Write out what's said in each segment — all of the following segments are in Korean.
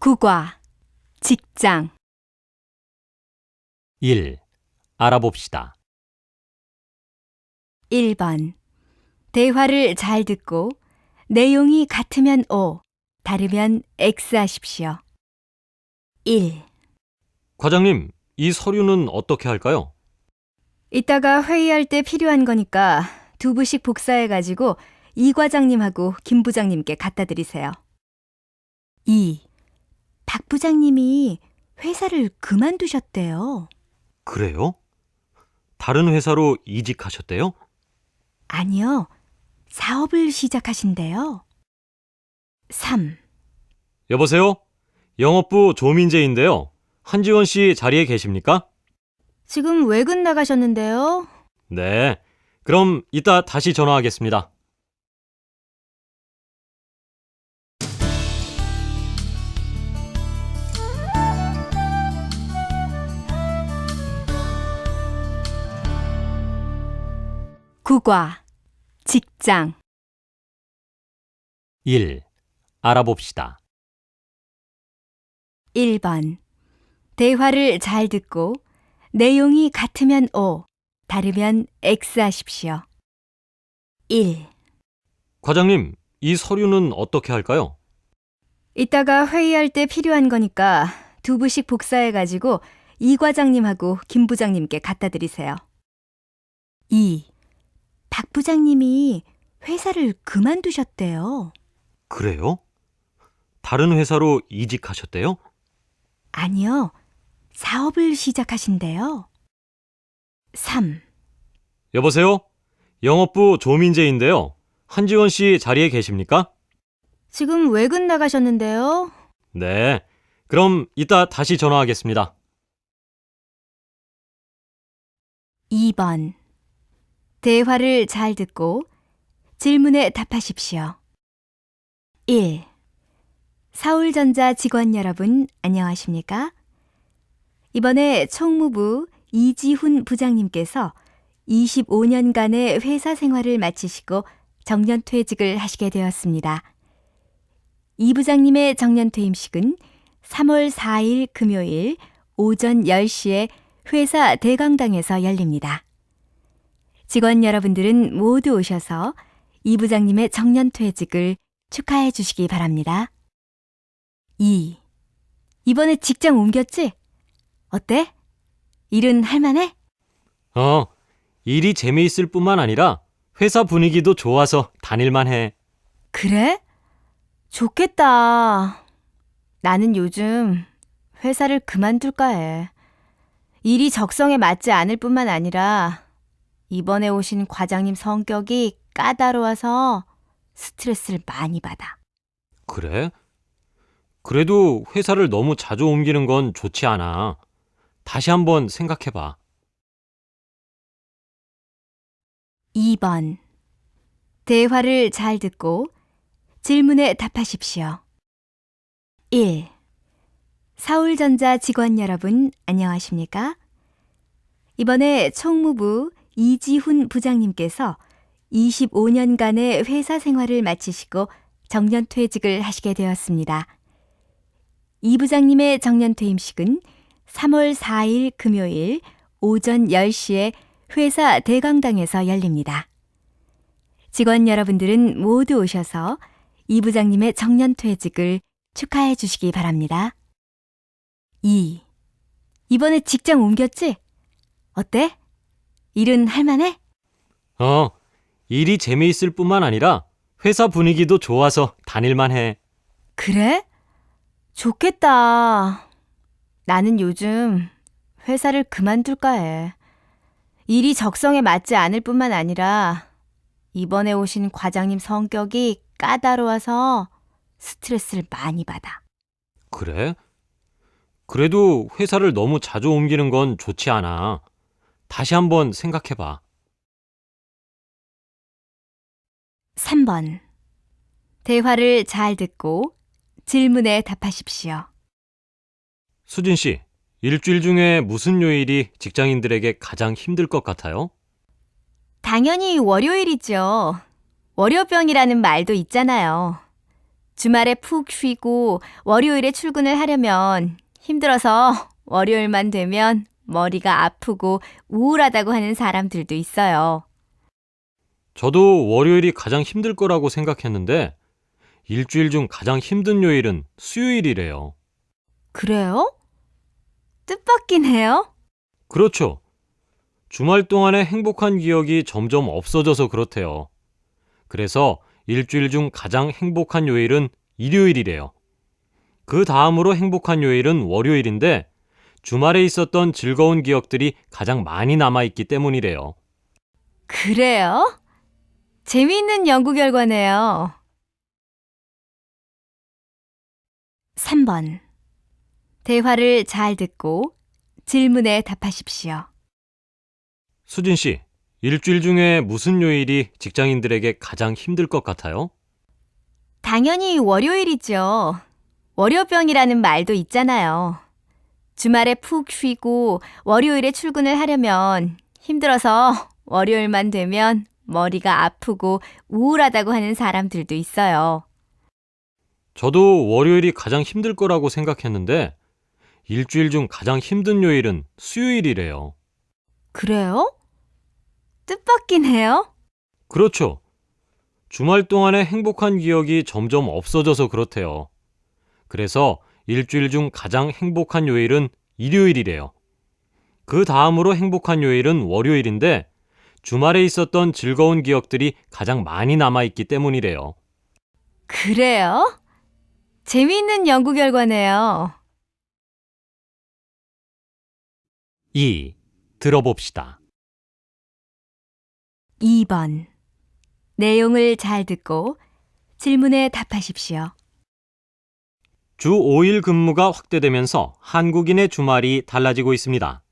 국어, 직장. 1. 알아봅시다. 1번. 대화를 잘 듣고 내용이 같으면 O, 다르면 X 하십시오. 1. 과장님, 이 서류는 어떻게 할까요? 이따가 회의할 때 필요한 거니까 두 부씩 복사해가지고 이 과장님하고 김 부장님께 갖다 드리세요. 2. 박 부장님이 회사를 그만두셨대요. 그래요? 다른 회사로 이직하셨대요? 아니요, 사업을 시작하신대요. 3. 여보세요? 영업부 조민재인데요. 한지원 씨 자리에 계십니까? 지금 외근 나가셨는데요. 네. 그럼 이따 다시 전화하겠습니다. 국어, 직장. 1. 알아봅시다. 1번. 대화를 잘 듣고 내용이 같으면 O, 다르면 X 하십시오. 1. 과장님, 이 서류는 어떻게 할까요? 이따가 회의할 때 필요한 거니까 두 부씩 복사해가지고 이 과장님하고 김 부장님께 갖다 드리세요. 2. 박 부장님이 회사를 그만두셨대요. 그래요? 다른 회사로 이직하셨대요? 아니요, 사업을 시작하신대요. 3. 여보세요? 영업부 조민재인데요. 한지원 씨 자리에 계십니까? 지금 외근 나가셨는데요. 네. 그럼 이따 다시 전화하겠습니다. 2번. 대화를 잘 듣고 질문에 답하십시오. 1. 서울전자 직원 여러분, 안녕하십니까? 이번에 총무부 이지훈 부장님께서 25년간의 회사 생활을 마치시고 정년퇴직을 하시게 되었습니다. 이 부장님의 정년퇴임식은 3월 4일 금요일 오전 10시에 회사 대강당에서 열립니다. 직원 여러분들은 모두 오셔서 이 부장님의 정년퇴직을 축하해 주시기 바랍니다. 2. 이번에 직장 옮겼지? 어때? 일은 할만해? 일이 재미있을 뿐만 아니라 회사 분위기도 좋아서 다닐만 해. 그래? 좋겠다. 나는 요즘 회사를 그만둘까 해. 일이 적성에 맞지 않을 뿐만 아니라 이번에 오신 과장님 성격이 까다로워서 스트레스를 많이 받아. 그래? 그래도 회사를 너무 자주 옮기는 건 좋지 않아. 다시 한번 생각해봐. 2번. 대화를 잘 듣고 질문에 답하십시오. 1. 서울전자 직원 여러분, 안녕하십니까? 이번에 총무부 이지훈 부장님께서 25년간의 회사 생활을 마치시고 정년퇴직을 하시게 되었습니다. 이 부장님의 정년퇴임식은 3월 4일 금요일 오전 10시에 회사 대강당에서 열립니다. 직원 여러분들은 모두 오셔서 이 부장님의 정년퇴직을 축하해 주시기 바랍니다. 2. 이번에 직장 옮겼지? 어때? 일은 할만해? 일이 재미있을 뿐만 아니라 회사 분위기도 좋아서 다닐만 해. 그래? 좋겠다. 나는 요즘 회사를 그만둘까 해. 일이 적성에 맞지 않을 뿐만 아니라 이번에 오신 과장님 성격이 까다로워서 스트레스를 많이 받아. 그래? 그래도 회사를 너무 자주 옮기는 건 좋지 않아. 다시 한번 생각해봐. 3번. 대화를 잘 듣고 질문에 답하십시오. 수진 씨, 일주일 중에 무슨 요일이 직장인들에게 가장 힘들 것 같아요? 당연히 월요일이죠. 월요병이라는 말도 있잖아요. 주말에 푹 쉬고 월요일에 출근을 하려면 힘들어서 월요일만 되면 머리가 아프고 우울하다고 하는 사람들도 있어요. 저도 월요일이 가장 힘들 거라고 생각했는데 일주일 중 가장 힘든 요일은 수요일이래요. 그래요? 뜻밖긴 해요? 그렇죠. 주말 동안의 행복한 기억이 점점 없어져서 그렇대요. 그래서 일주일 중 가장 행복한 요일은 일요일이래요. 그 다음으로 행복한 요일은 월요일인데 주말에 있었던 즐거운 기억들이 가장 많이 남아있기 때문이래요. 그래요? 재미있는 연구 결과네요. 3번. 대화를 잘 듣고 질문에 답하십시오. 수진 씨, 일주일 중에 무슨 요일이 직장인들에게 가장 힘들 것 같아요? 당연히 월요일이죠. 월요병이라는 말도 있잖아요. 주말에 푹 쉬고 월요일에 출근을 하려면 힘들어서 월요일만 되면 머리가 아프고 우울하다고 하는 사람들도 있어요. 저도 월요일이 가장 힘들 거라고 생각했는데 일주일 중 가장 힘든 요일은 수요일이래요. 그래요? 뜻밖긴 해요? 그렇죠. 주말 동안의 행복한 기억이 점점 없어져서 그렇대요. 그래서 일주일 중 가장 행복한 요일은 일요일이래요. 그 다음으로 행복한 요일은 월요일인데 주말에 있었던 즐거운 기억들이 가장 많이 남아있기 때문이래요. 그래요? 재미있는 연구 결과네요. 2. 들어봅시다. 2번. 내용을 잘 듣고 질문에 답하십시오. 주 5일 근무가 확대되면서 한국인의 주말이 달라지고 있습니다.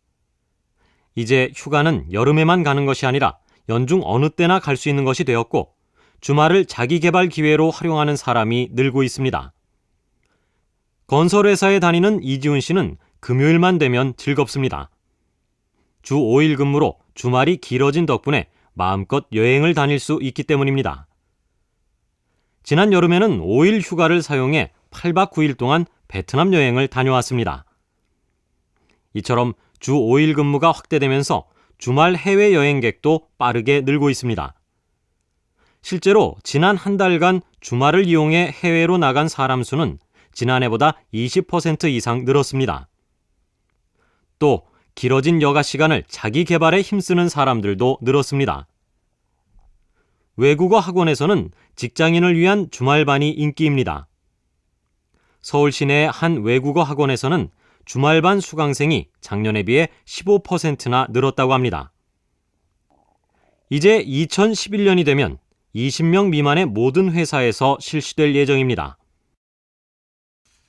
이제 휴가는 여름에만 가는 것이 아니라 연중 어느 때나 갈 수 있는 것이 되었고 주말을 자기 개발 기회로 활용하는 사람이 늘고 있습니다. 건설회사에 다니는 이지훈 씨는 금요일만 되면 즐겁습니다. 주 5일 근무로 주말이 길어진 덕분에 마음껏 여행을 다닐 수 있기 때문입니다. 지난 여름에는 5일 휴가를 사용해 8박 9일 동안 베트남 여행을 다녀왔습니다. 이처럼 주 5일 근무가 확대되면서 주말 해외 여행객도 빠르게 늘고 있습니다. 실제로 지난 한 달간 주말을 이용해 해외로 나간 사람 수는 지난해보다 20% 이상 늘었습니다. 또 길어진 여가 시간을 자기 개발에 힘쓰는 사람들도 늘었습니다. 외국어 학원에서는 직장인을 위한 주말반이 인기입니다. 서울 시내 한 외국어 학원에서는 주말반 수강생이 작년에 비해 15%나 늘었다고 합니다. 이제 2011년이 되면 20명 미만의 모든 회사에서 실시될 예정입니다.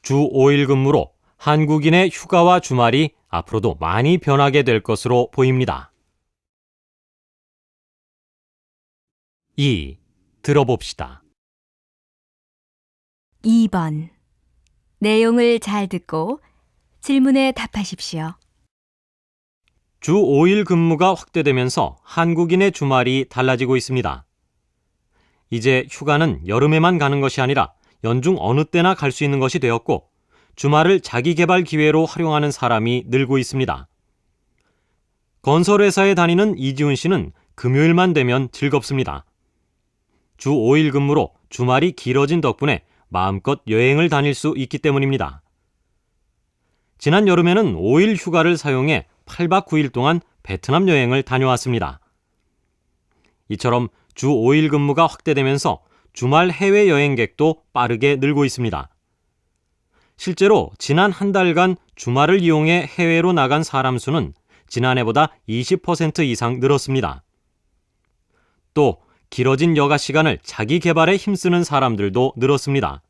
주 5일 근무로 한국인의 휴가와 주말이 앞으로도 많이 변하게 될 것으로 보입니다. 2. 들어봅시다. 2번. 내용을 잘 듣고 질문에 답하십시오. 주 5일 근무가 확대되면서 한국인의 주말이 달라지고 있습니다. 이제 휴가는 여름에만 가는 것이 아니라 연중 어느 때나 갈 수 있는 것이 되었고 주말을 자기 개발 기회로 활용하는 사람이 늘고 있습니다. 건설회사에 다니는 이지훈 씨는 금요일만 되면 즐겁습니다. 주 5일 근무로 주말이 길어진 덕분에 마음껏 여행을 다닐 수 있기 때문입니다. 지난 여름에는 5일 휴가를 사용해 8박 9일 동안 베트남 여행을 다녀왔습니다. 이처럼 주 5일 근무가 확대되면서 주말 해외 여행객도 빠르게 늘고 있습니다. 실제로 지난 한 달간 주말을 이용해 해외로 나간 사람 수는 지난해보다 20% 이상 늘었습니다. 또 길어진 여가 시간을 자기 개발에 힘쓰는 사람들도 늘었습니다.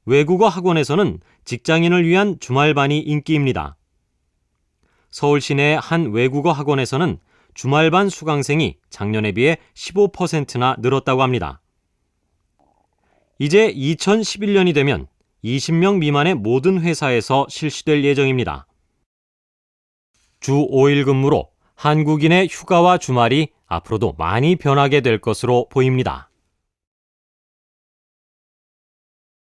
외국어 학원에서는 직장인을 위한 주말반이 인기입니다. 서울 시내 한 외국어 학원에서는 주말반 수강생이 작년에 비해 15%나 늘었다고 합니다. 이제 2011년이 되면 20명 미만의 모든 회사에서 실시될 예정입니다. 주 5일 근무로 한국인의 휴가와 주말이 앞으로도 많이 변하게 될 것으로 보입니다.